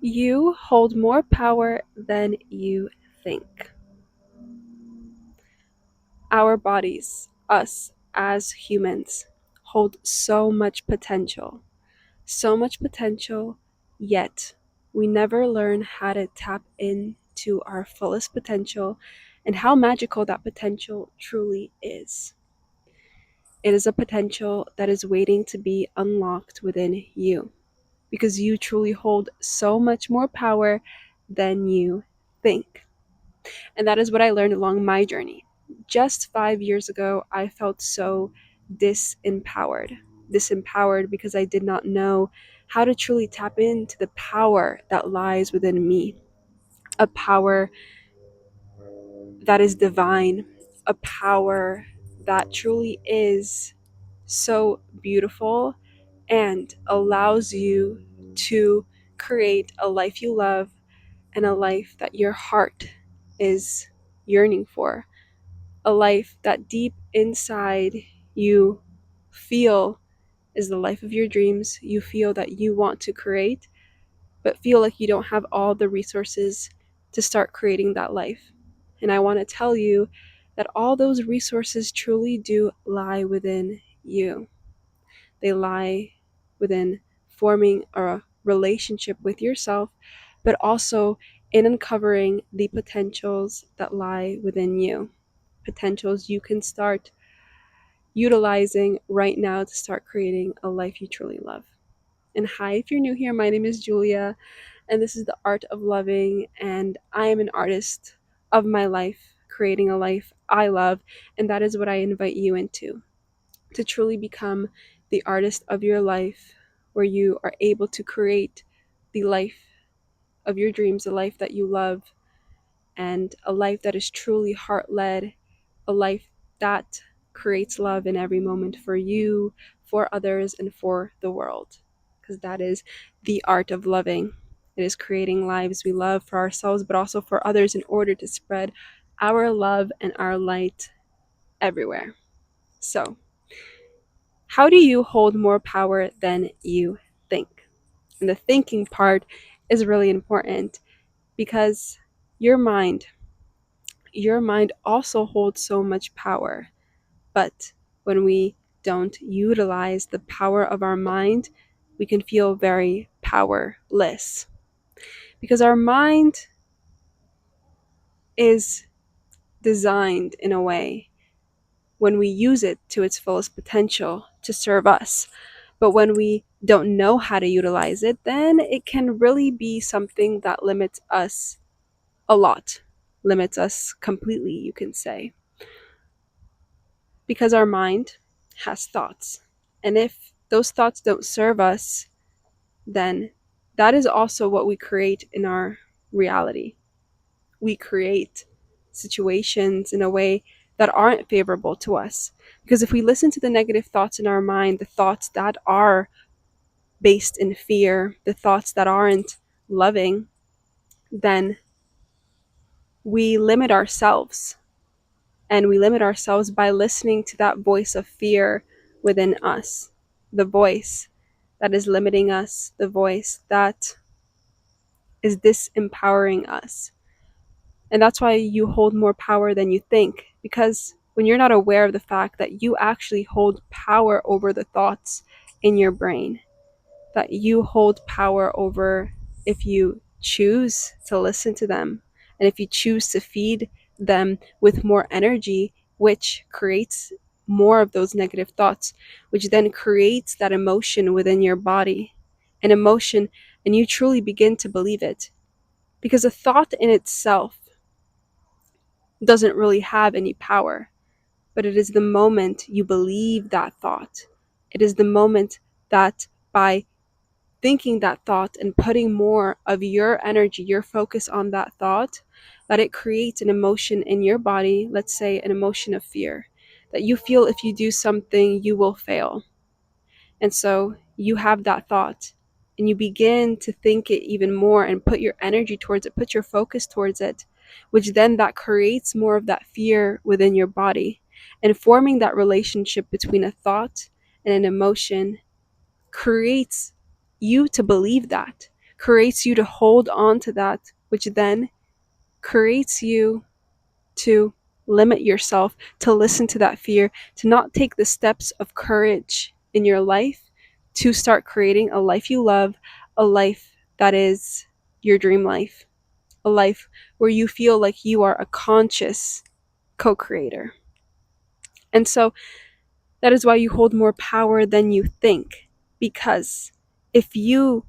You hold more power than you think. Our bodies, us as humans, hold so much potential, yet we never learn how to tap into our fullest potential and how magical that potential truly is. It is a potential that is waiting to be unlocked within you because you truly hold so much more power than you think. And that is what I learned along my journey. Just 5 years ago, I felt so disempowered. Disempowered because I did not know how to truly tap into the power that lies within me. A power that is divine, a power that truly is so beautiful and allows you to create a life you love and a life that your heart is yearning for, a life that deep inside you feel is the life of your dreams. You feel that you want to create, but feel like you don't have all the resources to start creating that life. And I want to tell you that all those resources truly do lie within you. They lie within forming a relationship with yourself, but also in uncovering the potentials that lie within you. Potentials you can start utilizing right now to start creating a life you truly love. And hi, if you're new here, my name is Julia, and this is the Art of Loving, and I am an artist of my life, creating a life I love, and that is what I invite you into, to truly become the artist of your life, where you are able to create the life of your dreams, a life that you love, and a life that is truly heart led, a life that creates love in every moment for you, for others, and for the world. Because that is the art of loving. It is creating lives we love for ourselves, but also for others in order to spread our love and our light everywhere. So, how do you hold more power than you think? And the thinking part is really important because your mind your mind also holds so much power. But when we don't utilize the power of our mind, we can feel very powerless. Because our mind is designed in a way when we use it to its fullest potential to serve us. But when we don't know how to utilize it, then it can really be something that limits us a lot, limits us completely, you can say. Because our mind has thoughts. And if those thoughts don't serve us, then that is also what we create in our reality. We create situations in a way that aren't favorable to us. Because if we listen to the negative thoughts in our mind, the thoughts that are based in fear, the thoughts that aren't loving, then we limit ourselves. And we limit ourselves by listening to that voice of fear within us, the voice that is limiting us, the voice that is disempowering us. And that's why you hold more power than you think, because when you're not aware of the fact that you actually hold power over the thoughts in your brain, that you hold power over if you choose to listen to them and if you choose to feed them with more energy, which creates more of those negative thoughts, which then creates that emotion within your body, an emotion, and you truly begin to believe it. Because a thought in itself doesn't really have any power, but it is the moment you believe that thought. It is the moment that by thinking that thought and putting more of your energy, your focus on that thought, that it creates an emotion in your body, let's say an emotion of fear, that you feel if you do something, you will fail. And so you have that thought and you begin to think it even more and put your energy towards it, put your focus towards it, which then that creates more of that fear within your body. And forming that relationship between a thought and an emotion creates you to believe that, creates you to hold on to that, which then creates you to limit yourself, to listen to that fear, to not take the steps of courage in your life to start creating a life you love, a life that is your dream life, a life where you feel like you are a conscious co creator. And so that is why you hold more power than you think. Because if you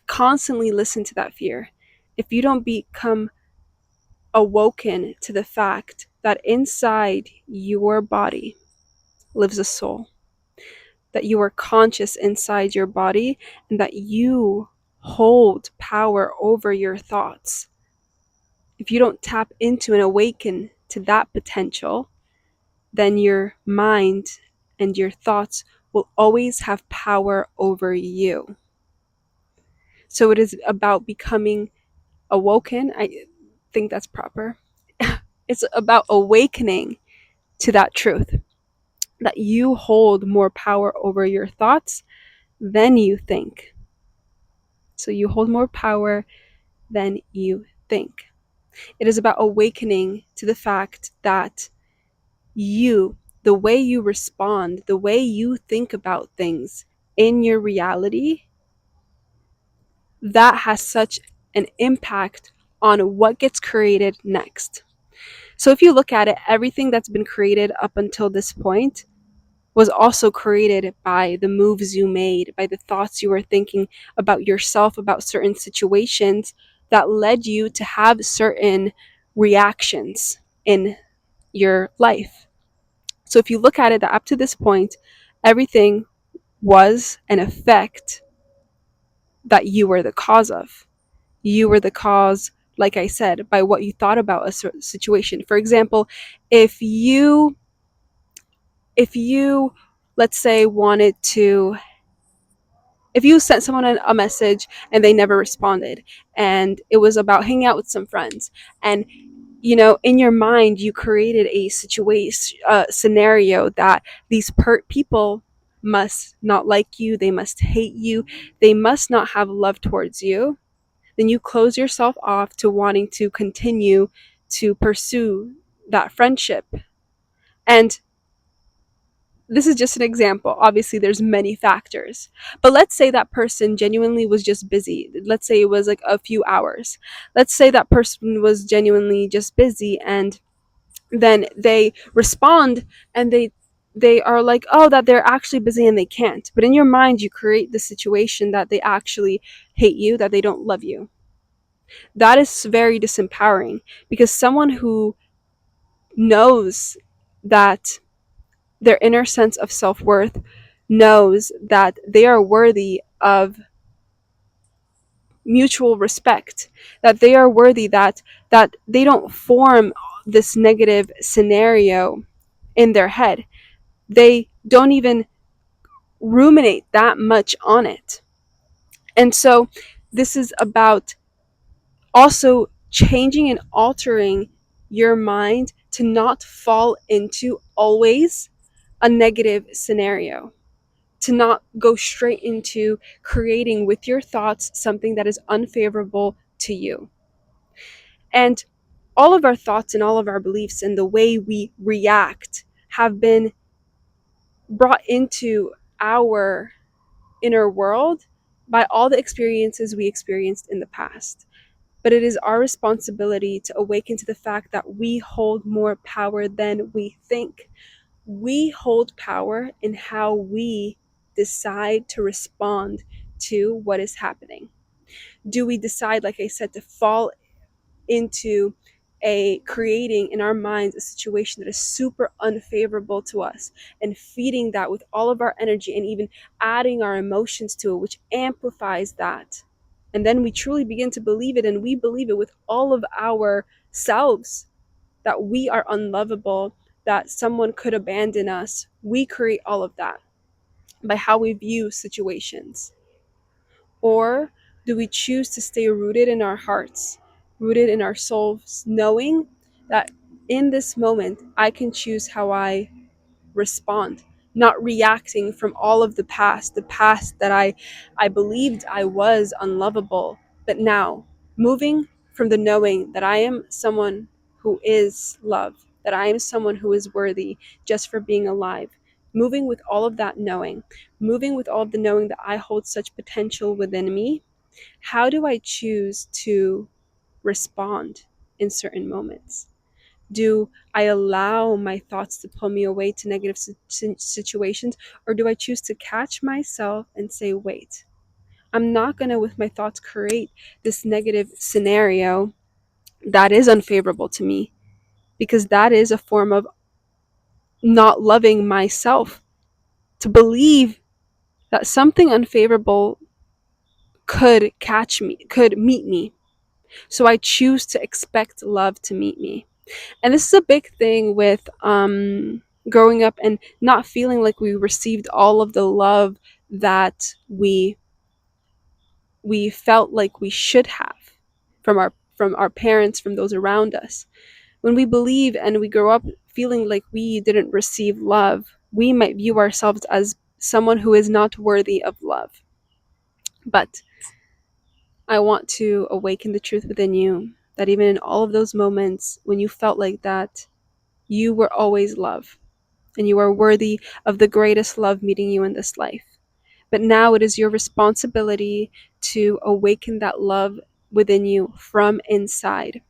constantly listen to that fear, if you don't become awoken to the fact that inside your body lives a soul, that you are conscious inside your body, and that you hold power over your thoughts. If you don't tap into and awaken to that potential, then your mind and your thoughts will always have power over you. So it is about becoming awoken. I think that's proper. It's about awakening to that truth, that you hold more power over your thoughts than you think. So you hold more power than you think. It is about awakening to the fact that the way you respond, the way you think about things in your reality, that has such an impact on what gets created next. So if you look at it, everything that's been created up until this point was also created by the moves you made, by the thoughts you were thinking about yourself, about certain situations that led you to have certain reactions in your life. So if you look at it, that up to this point, everything was an effect that you were the cause of. You were the cause, like I said, by what you thought about a certain situation. For example, if you if you let's say wanted to if you sent someone a message and they never responded, and it was about hanging out with some friends, and in your mind you created a situation, scenario that these people must not like you, they must hate you, they must not have love towards you, then you close yourself off to wanting to continue to pursue that friendship. And this is just an example. Obviously, there's many factors. But let's say that person genuinely was just busy. Let's say it was like a few hours. Let's say that person was genuinely just busy, and then they respond, and they are like, oh, that they're actually busy and they can't. But in your mind, you create the situation that they actually hate you, that they don't love you. That is very disempowering, because someone who knows that their inner sense of self-worth knows that they are worthy of mutual respect, that they are worthy, that they don't form this negative scenario in their head. They don't even ruminate that much on it. And so this is about also changing and altering your mind to not fall into always a negative scenario, to not go straight into creating with your thoughts something that is unfavorable to you. And all of our thoughts and all of our beliefs and the way we react have been brought into our inner world by all the experiences we experienced in the past. But it is our responsibility to awaken to the fact that we hold more power than we think. We hold power in how we decide to respond to what is happening. Do we decide, like I said, to fall into a creating in our minds a situation that is super unfavorable to us, and feeding that with all of our energy and even adding our emotions to it, which amplifies that? And then we truly begin to believe it, and we believe it with all of our selves, that we are unlovable, that someone could abandon us. We create all of that by how we view situations. Or do we choose to stay rooted in our hearts, rooted in our souls, knowing that in this moment I can choose how I respond, not reacting from all of the past that I believed I was unlovable. But now, moving from the knowing that I am someone who is loved, that I am someone who is worthy just for being alive, moving with all of that knowing, moving with all of the knowing that I hold such potential within me, how do I choose to respond in certain moments? Do I allow my thoughts to pull me away to negative situations, or do I choose to catch myself and say, wait, I'm not going to, with my thoughts, create this negative scenario that is unfavorable to me, because that is a form of not loving myself, to believe that something unfavorable could meet me. So I choose to expect love to meet me. And this is a big thing with growing up and not feeling like we received all of the love that we felt like we should have from our parents, from those around us. When we believe and we grow up feeling like we didn't receive love, we might view ourselves as someone who is not worthy of love. But I want to awaken the truth within you that even in all of those moments when you felt like that, you were always loved and you are worthy of the greatest love meeting you in this life. But now it is your responsibility to awaken that love within you from inside.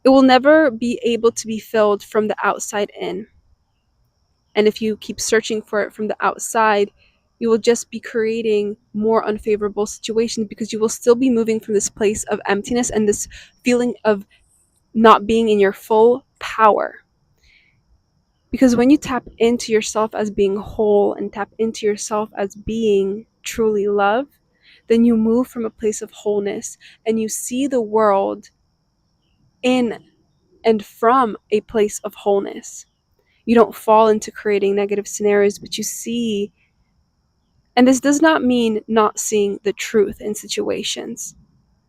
It will never be able to be filled from the outside in. And if you keep searching for it from the outside, you will just be creating more unfavorable situations, because you will still be moving from this place of emptiness and this feeling of not being in your full power. Because when you tap into yourself as being whole and tap into yourself as being truly love, then you move from a place of wholeness and you see the world in and from a place of wholeness. You don't fall into creating negative scenarios, but you see, and this does not mean not seeing the truth in situations.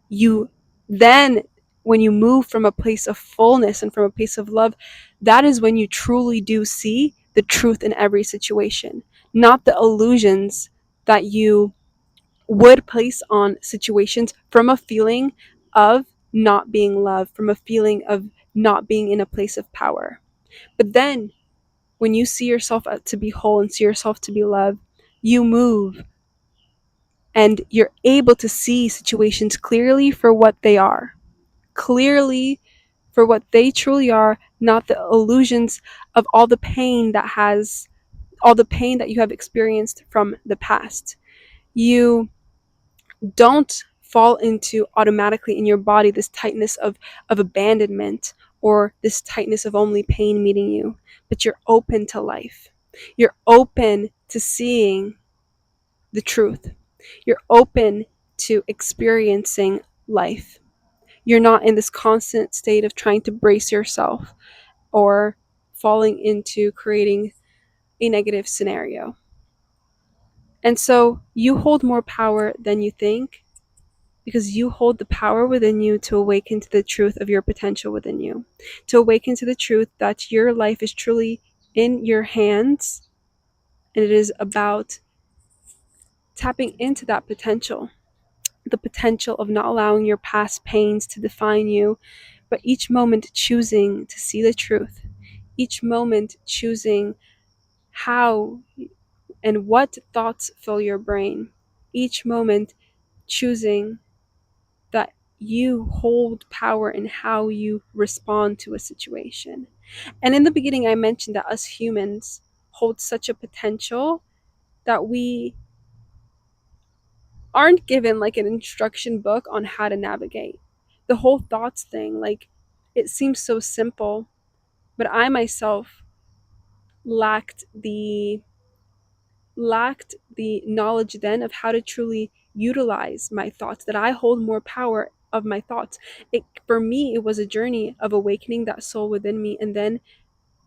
You then, when you move from a place of fullness and from a place of love, that is when you truly do see the truth in every situation, not the illusions that you would place on situations from a feeling of not being loved, from a feeling of not being in a place of power. But then when you see yourself to be whole and see yourself to be loved, you move and you're able to see situations clearly for what they are, clearly for what they truly are, not the illusions of all the pain that you have experienced from the past. You don't fall into automatically in your body this tightness of abandonment or this tightness of only pain meeting you, but you're open to life. You're open to seeing the truth. You're open to experiencing life. You're not in this constant state of trying to brace yourself or falling into creating a negative scenario. And so you hold more power than you think, because you hold the power within you to awaken to the truth of your potential within you, to awaken to the truth that your life is truly in your hands, and it is about tapping into that potential, the potential of not allowing your past pains to define you, but each moment choosing to see the truth, each moment choosing how and what thoughts fill your brain, each moment choosing that you hold power in how you respond to a situation. And in the beginning, I mentioned that us humans hold such a potential that we aren't given like an instruction book on how to navigate. The whole thoughts thing, like, it seems so simple, but I myself lacked the knowledge then of how to truly utilize my thoughts, that I hold more power of my thoughts. For me, it was a journey of awakening that soul within me, and then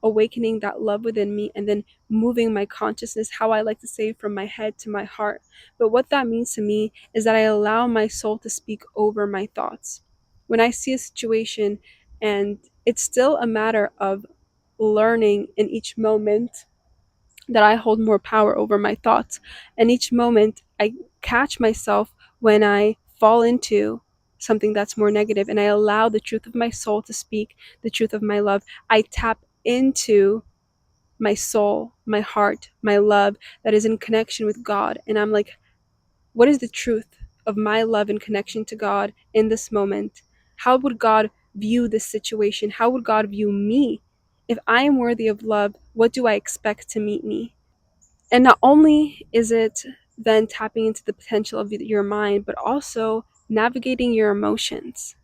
awakening that love within me, and then moving my consciousness, how I like to say, from my head to my heart. But what that means to me is that I allow my soul to speak over my thoughts. When I see a situation, and it's still a matter of learning in each moment that I hold more power over my thoughts. And each moment I catch myself when I fall into something that's more negative and I allow the truth of my soul to speak, the truth of my love. I tap into my soul, my heart, my love that is in connection with God. And I'm like, what is the truth of my love and connection to God in this moment? How would God view this situation? How would God view me? If I am worthy of love, what do I expect to meet me? And not only is it then tapping into the potential of your mind, but also navigating your emotions,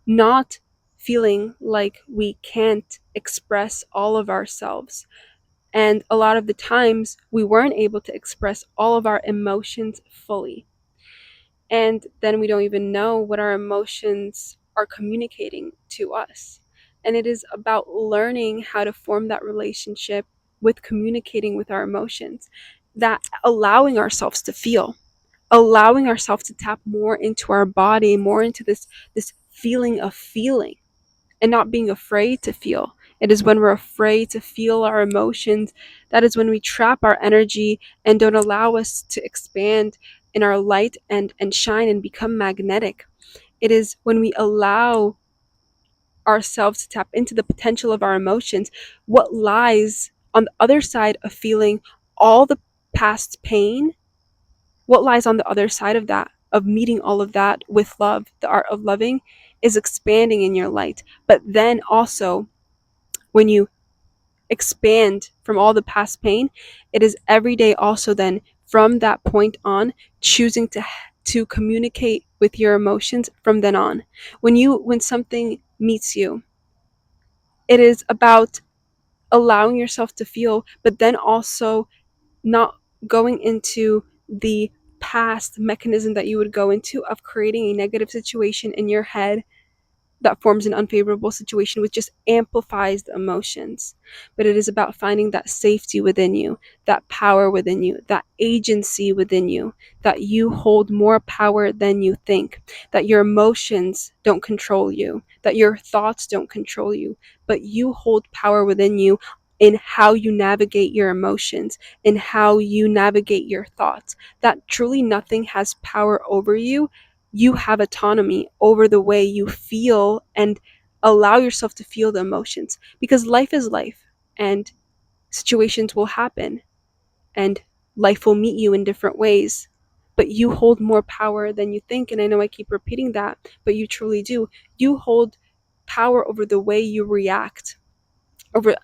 not feeling like we can't express all of ourselves. And a lot of the times we weren't able to express all of our emotions fully. And then we don't even know what our emotions are communicating to us. And it is about learning how to form that relationship with communicating with our emotions, that allowing ourselves to feel, allowing ourselves to tap more into our body, more into this feeling of feeling and not being afraid to feel. It is when we're afraid to feel our emotions, that is when we trap our energy and don't allow us to expand in our light and shine and become magnetic. It is when we allow ourselves to tap into the potential of our emotions, what lies on the other side of feeling all the past pain, what lies on the other side of that, of meeting all of that with love, the art of loving, is expanding in your light. But then also, when you expand from all the past pain, it is every day also then from that point on choosing to communicate with your emotions from then on. When something meets you, it is about allowing yourself to feel, but then also not going into the past mechanism that you would go into of creating a negative situation in your head that forms an unfavorable situation, which just amplifies the emotions. But it is about finding that safety within you, that power within you, that agency within you, that you hold more power than you think, that your emotions don't control you, that your thoughts don't control you, but you hold power within you in how you navigate your emotions, in how you navigate your thoughts, that truly nothing has power over you. You have autonomy over the way you feel and allow yourself to feel the emotions, because life is life and situations will happen and life will meet you in different ways, but you hold more power than you think. And I know I keep repeating that, but you truly do. You hold power over the way you react, over,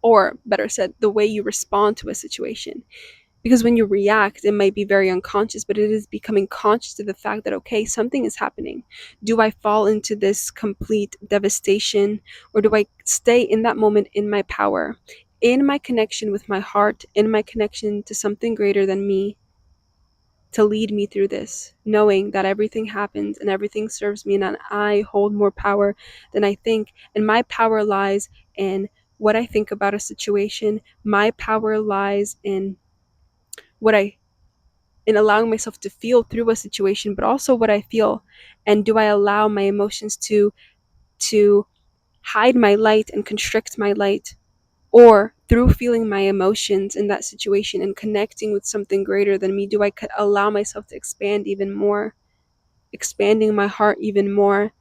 or better said, the way you respond to a situation. Because when you react, it might be very unconscious, but it is becoming conscious to the fact that, okay, something is happening. Do I fall into this complete devastation, or do I stay in that moment in my power, in my connection with my heart, in my connection to something greater than me, to lead me through this, knowing that everything happens and everything serves me and that I hold more power than I think. And my power lies in what I think about a situation. My power lies what I in allowing myself to feel through a situation, but also what I feel. And do I allow my emotions to hide my light and constrict my light? Or through feeling my emotions in that situation and connecting with something greater than me, do I allow myself to expand even more, expanding my heart even more,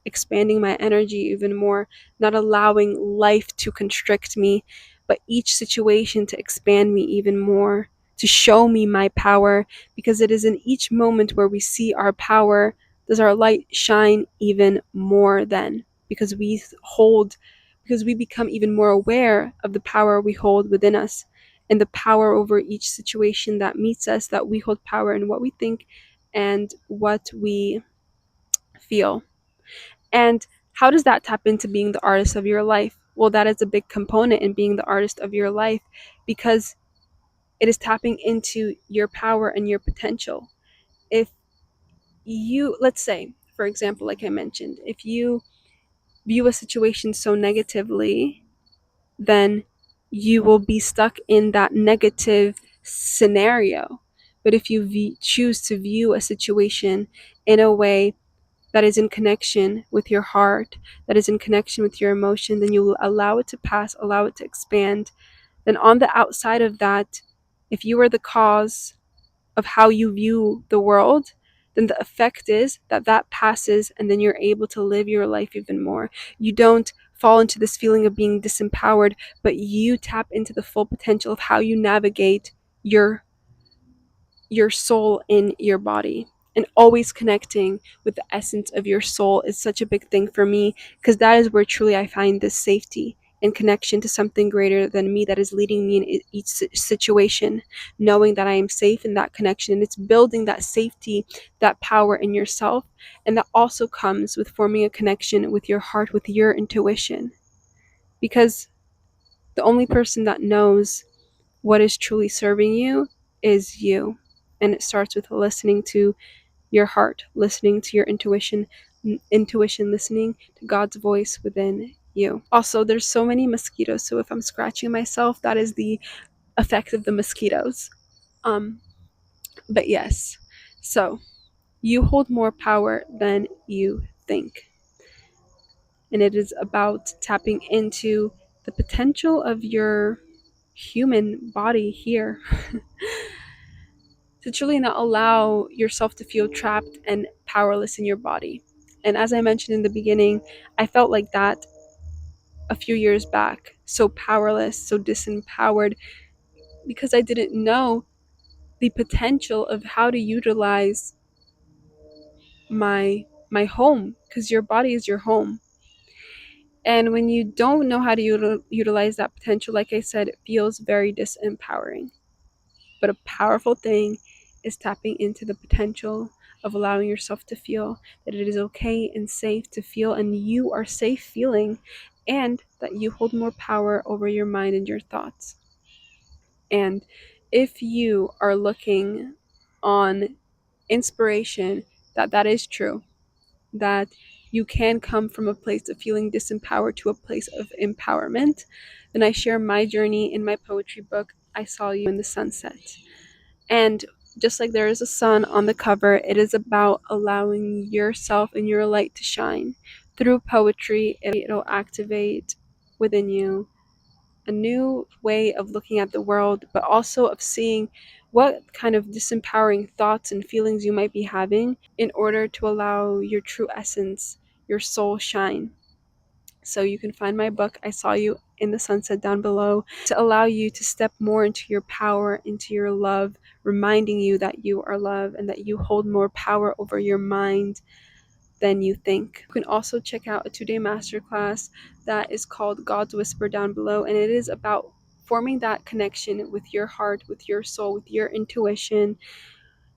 expanding my energy even more, not allowing life to constrict me, but each situation to expand me even more, to show me my power, because it is in each moment where we see our power does our light shine even more then, because we become even more aware of the power we hold within us and the power over each situation that meets us, that we hold power in what we think and what we feel. And how does that tap into being the artist of your life? Well, that is a big component in being the artist of your life, because it is tapping into your power and your potential. If you, let's say, for example, like I mentioned, if you view a situation so negatively, then you will be stuck in that negative scenario. But if you choose to view a situation in a way that is in connection with your heart, that is in connection with your emotion, then you will allow it to pass, allow it to expand, then on the outside of that, if you are the cause of how you view the world, then the effect is that that passes, and then you're able to live your life even more. You don't fall into this feeling of being disempowered, but you tap into the full potential of how you navigate your soul in your body. And always connecting with the essence of your soul is such a big thing for me, because that is where truly I find this safety and connection to something greater than me that is leading me in each situation, knowing that I am safe in that connection. And it's building that safety, that power in yourself. And that also comes with forming a connection with your heart, with your intuition. Because the only person that knows what is truly serving you is you. And it starts with listening to your heart, listening to your intuition, listening to God's voice within you. Also, there's so many mosquitoes, so if I'm scratching myself, that is the effect of the mosquitoes. Um, but yes, so you hold more power than you think. And it is about tapping into the potential of your human body here to truly not allow yourself to feel trapped and powerless in your body. And as I mentioned in the beginning, I felt like that a few years back, so powerless, so disempowered, because I didn't know the potential of how to utilize my home, because your body is your home. And when you don't know how to utilize that potential, like I said, it feels very disempowering. But a powerful thing is tapping into the potential of allowing yourself to feel that it is okay and safe to feel, and you are safe feeling, and that you hold more power over your mind and your thoughts. And if you are looking on inspiration, that is true, that you can come from a place of feeling disempowered to a place of empowerment, then I share my journey in my poetry book, I Saw You in the Sunset. And just like there is a sun on the cover, it is about allowing yourself and your light to shine. Through poetry, it'll activate within you a new way of looking at the world, but also of seeing what kind of disempowering thoughts and feelings you might be having in order to allow your true essence, your soul shine. So you can find my book, I Saw You in the Sunset, down below, to allow you to step more into your power, into your love, reminding you that you are love and that you hold more power over your mind than you think. You can also check out a 2-day masterclass that is called God's Whisper, down below, and it is about forming that connection with your heart, with your soul, with your intuition.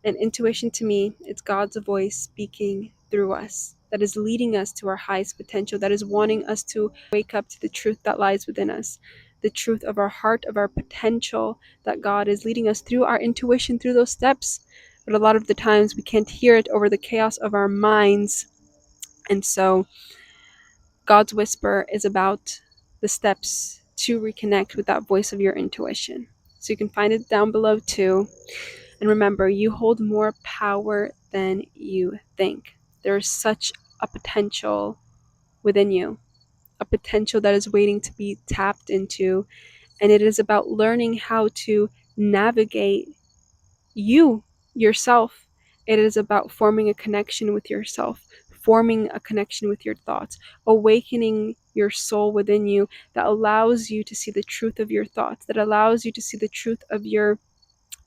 And intuition, to me, it's God's voice speaking through us, that is leading us to our highest potential, that is wanting us to wake up to the truth that lies within us, the truth of our heart, of our potential, that God is leading us through our intuition, through those steps. But a lot of the times we can't hear it over the chaos of our minds. And so God's whisper is about the steps to reconnect with that voice of your intuition. So you can find it down below too. And remember, you hold more power than you think. There's such a potential within you, a potential that is waiting to be tapped into. And it is about learning how to navigate you, yourself. It is about forming a connection with yourself, forming a connection with your thoughts, awakening your soul within you that allows you to see the truth of your thoughts, that allows you to see the truth of your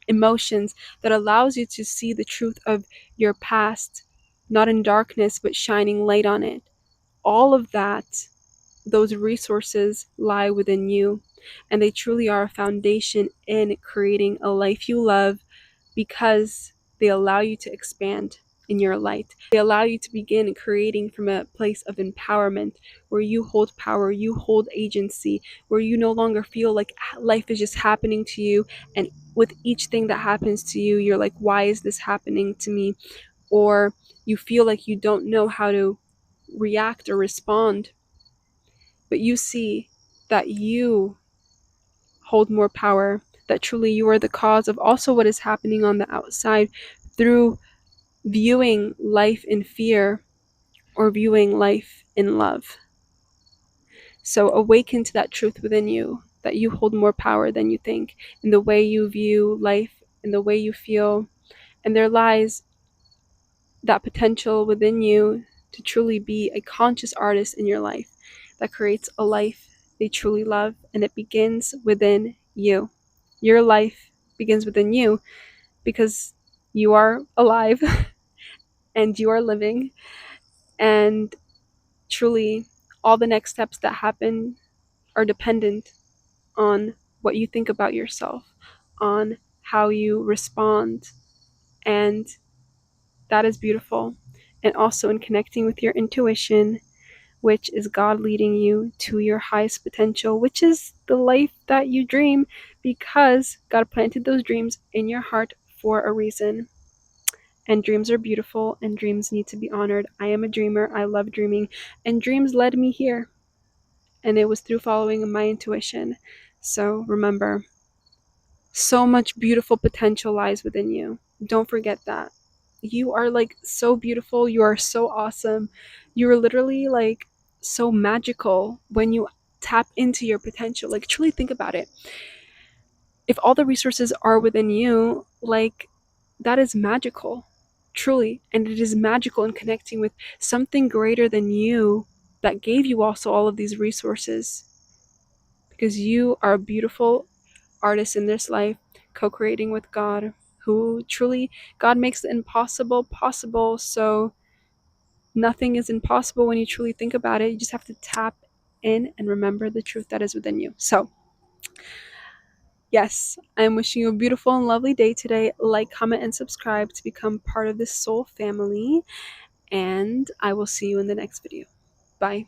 emotions, that allows you to see the truth of your past, not in darkness, but shining light on it. All of that, those resources lie within you, and they truly are a foundation in creating a life you love, because they allow you to expand in your light. They allow you to begin creating from a place of empowerment, where you hold power, you hold agency, where you no longer feel like life is just happening to you. And with each thing that happens to you, you're like, why is this happening to me? Or you feel like you don't know how to react or respond. But you see that you hold more power, that truly you are the cause of also what is happening on the outside, through viewing life in fear or viewing life in love. So awaken to that truth within you. that you hold more power than you think in the way you view life, in the way you feel, and there lies that potential within you to truly be a conscious artist in your life that creates a life they truly love, and it begins within you. Your life begins within you because you are alive and you are living, and truly all the next steps that happen are dependent on what you think about yourself, on how you respond, and that is beautiful. And also in connecting with your intuition, which is God leading you to your highest potential, which is the life that you dream, because God planted those dreams in your heart for a reason. And dreams are beautiful and dreams need to be honored. I am a dreamer. I love dreaming. And dreams led me here. And it was through following my intuition. So remember, so much beautiful potential lies within you. Don't forget that. You are like so beautiful. You are so awesome. You are literally like so magical when you tap into your potential. Like, truly think about it. If all the resources are within you, like, that is magical, truly. And it is magical in connecting with something greater than you that gave you also all of these resources, because you are a beautiful artist in this life, co-creating with God, who truly, God makes the impossible possible. So nothing is impossible when you truly think about it. You just have to tap in and remember the truth that is within you. So yes, I am wishing you a beautiful and lovely day today. Like, comment, and subscribe to become part of this soul family. And I will see you in the next video. Bye.